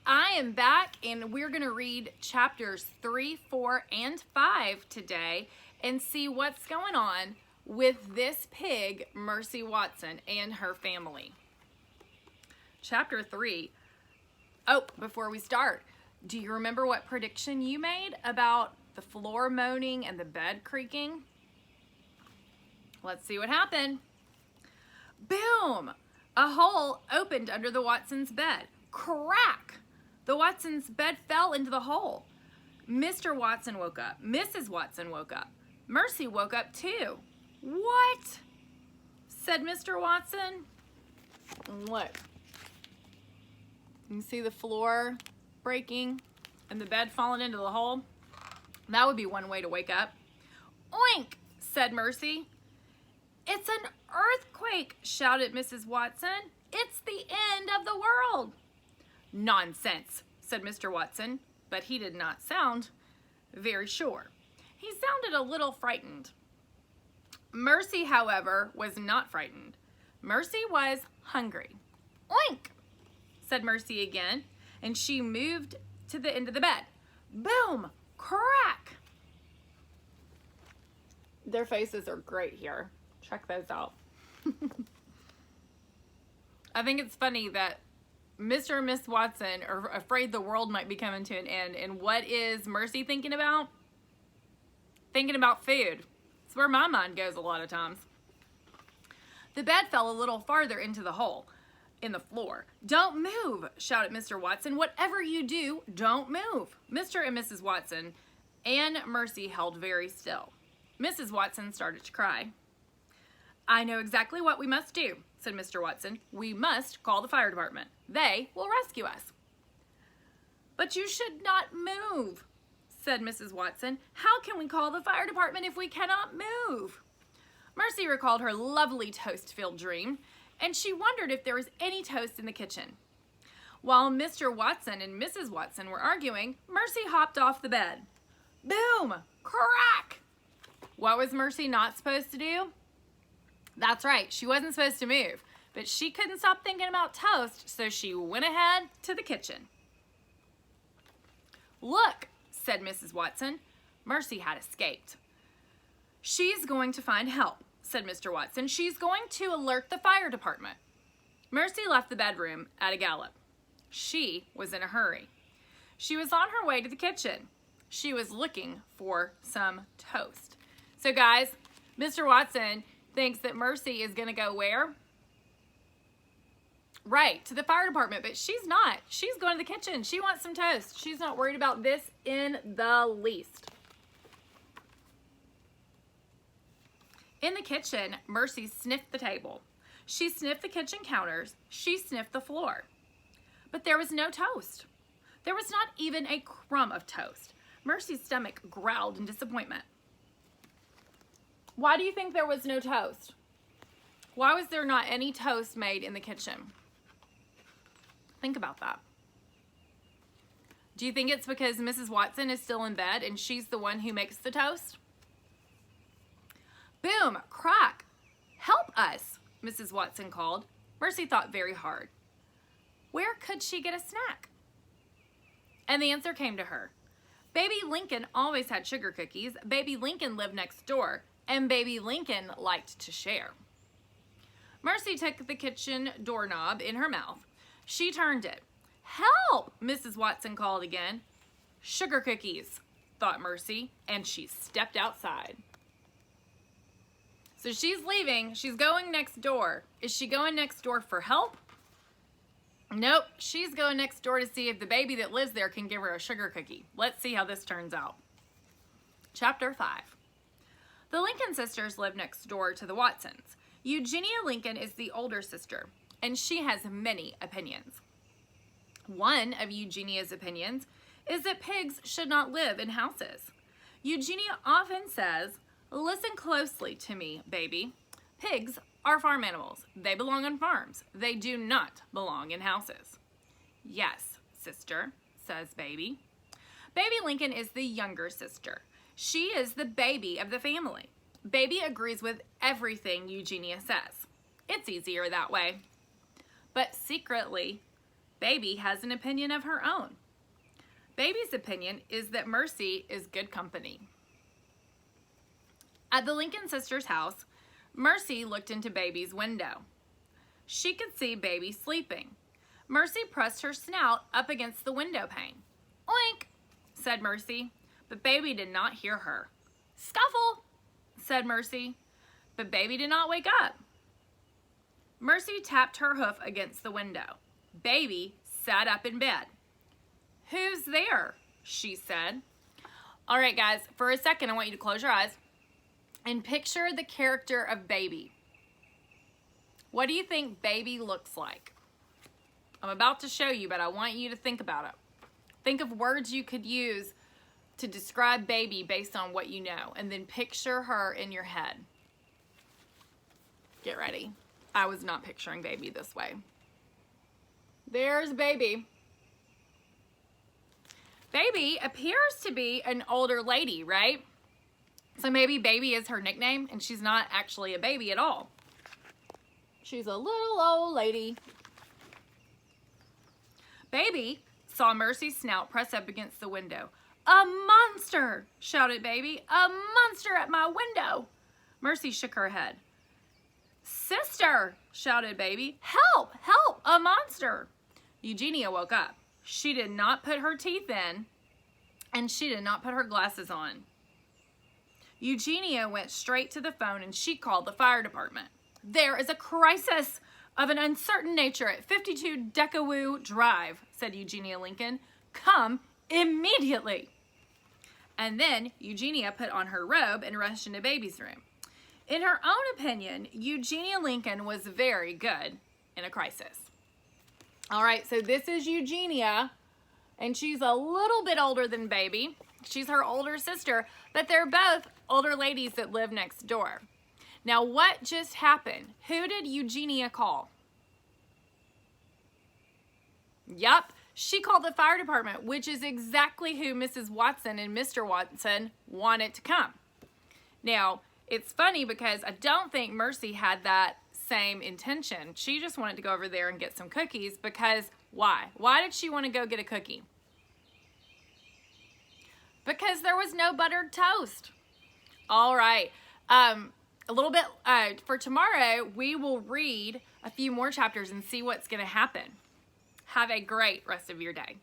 I am back and we're going to read chapters 3, 4, and 5 today and see what's going on with this pig, Mercy Watson, and her family. Chapter 3. Oh, before we start, do you remember what prediction you made about the floor moaning and the bed creaking? Let's see what happened. Boom! A hole opened under the Watsons' bed. Crack! The Watsons' bed fell into the hole. Mr. Watson woke up. Mrs. Watson woke up. Mercy woke up too. What? Said Mr. Watson. Look. You can see the floor breaking and the bed falling into the hole. That would be one way to wake up. Oink, said Mercy. It's an earthquake, shouted Mrs. Watson. It's the end of the world. Nonsense, said Mr. Watson, but he did not sound very sure. He sounded a little frightened. Mercy, however, was not frightened. Mercy was hungry. Oink, said Mercy again, and she moved to the end of the bed. Boom, crack. Their faces are great here. Check those out. I think it's funny that Mr. and Miss Watson are afraid the world might be coming to an end. And what is Mercy thinking about? Thinking about food. It's where my mind goes a lot of times. The bed fell a little farther into the hole in the floor. Don't move, shouted Mr. Watson. Whatever you do, don't move. Mr. and Mrs. Watson and Mercy held very still. Mrs. Watson started to cry. I know exactly what we must do, said Mr. Watson. We must call the fire department. They will rescue us. But you should not move, said Mrs. Watson. How can we call the fire department if we cannot move? Mercy recalled her lovely toast-filled dream, and she wondered if there was any toast in the kitchen. While Mr. Watson and Mrs. Watson were arguing, Mercy hopped off the bed. Boom! Crack! What was Mercy not supposed to do? That's right, she wasn't supposed to move, but she couldn't stop thinking about toast, so she went ahead to the kitchen. Look, said Mrs. Watson. Mercy had escaped. She's going to find help, said Mr. Watson. She's going to alert the fire department. Mercy left the bedroom at a gallop. She was in a hurry. She was on her way to the kitchen. She was looking for some toast. So guys, Mr. Watson thinks that Mercy is going to go where? Right, to the fire department, but she's not. She's going to the kitchen. She wants some toast. She's not worried about this in the least. In the kitchen, Mercy sniffed the table. She sniffed the kitchen counters. She sniffed the floor. But there was no toast. There was not even a crumb of toast. Mercy's stomach growled in disappointment. Why do you think there was no toast? Why was there not any toast made in the kitchen? Think about that. Do you think it's because Mrs. Watson is still in bed and she's the one who makes the toast? Boom, crack. Help us, Mrs. Watson called. Mercy thought very hard. Where could she get a snack? And the answer came to her. Baby Lincoln always had sugar cookies. Baby Lincoln lived next door. And Baby Lincoln liked to share. Mercy took the kitchen doorknob in her mouth. She turned it. Help, Mrs. Watson called again. Sugar cookies, thought Mercy, and she stepped outside. So she's leaving. She's going next door. Is she going next door for help? Nope, she's going next door to see if the baby that lives there can give her a sugar cookie. Let's see how this turns out. Chapter 5. The Lincoln sisters live next door to the Watsons. Eugenia Lincoln is the older sister, and she has many opinions. One of Eugenia's opinions is that pigs should not live in houses. Eugenia often says, listen closely to me, baby. Pigs are farm animals. They belong on farms. They do not belong in houses. Yes, sister, says baby. Baby Lincoln is the younger sister. She is the baby of the family. Baby agrees with everything Eugenia says. It's easier that way. But secretly, Baby has an opinion of her own. Baby's opinion is that Mercy is good company. At the Lincoln sisters' house, Mercy looked into Baby's window. She could see Baby sleeping. Mercy pressed her snout up against the window pane. "Oink," said Mercy, but Baby did not hear her. "Scuffle," said Mercy, but Baby did not wake up. Mercy tapped her hoof against the window. Baby sat up in bed. "Who's there?" she said. All right, guys, for a second, I want you to close your eyes and picture the character of Baby. What do you think Baby looks like? I'm about to show you, but I want you to think about it. Think of words you could use to describe Baby based on what you know, and then picture her in your head. Get ready. I was not picturing Baby this way. There's Baby. Baby appears to be an older lady, right? So maybe Baby is her nickname, and she's not actually a baby at all. She's a little old lady. Baby saw Mercy's snout press up against the window. "A monster!" shouted Baby. "A monster at my window!" Mercy shook her head. "Sister!" shouted Baby. "Help! Help! A monster!" Eugenia woke up. She did not put her teeth in, and she did not put her glasses on. Eugenia went straight to the phone, and she called the fire department. "There is a crisis of an uncertain nature at 52 Decawoo Drive," said Eugenia Lincoln. "Come immediately." And then Eugenia put on her robe and rushed into Baby's room. In her own opinion, Eugenia Lincoln was very good in a crisis. All right, so this is Eugenia, and she's a little bit older than Baby. She's her older sister, but they're both older ladies that live next door. Now, what just happened? Who did Eugenia call? Yup, she called the fire department, which is exactly who Mrs. Watson and Mr. Watson wanted to come. Now, it's funny because I don't think Mercy had that same intention. She just wanted to go over there and get some cookies because why? Why did she want to go get a cookie? Because there was no buttered toast. All right. A little bit for tomorrow, we will read a few more chapters and see what's going to happen. Have a great rest of your day.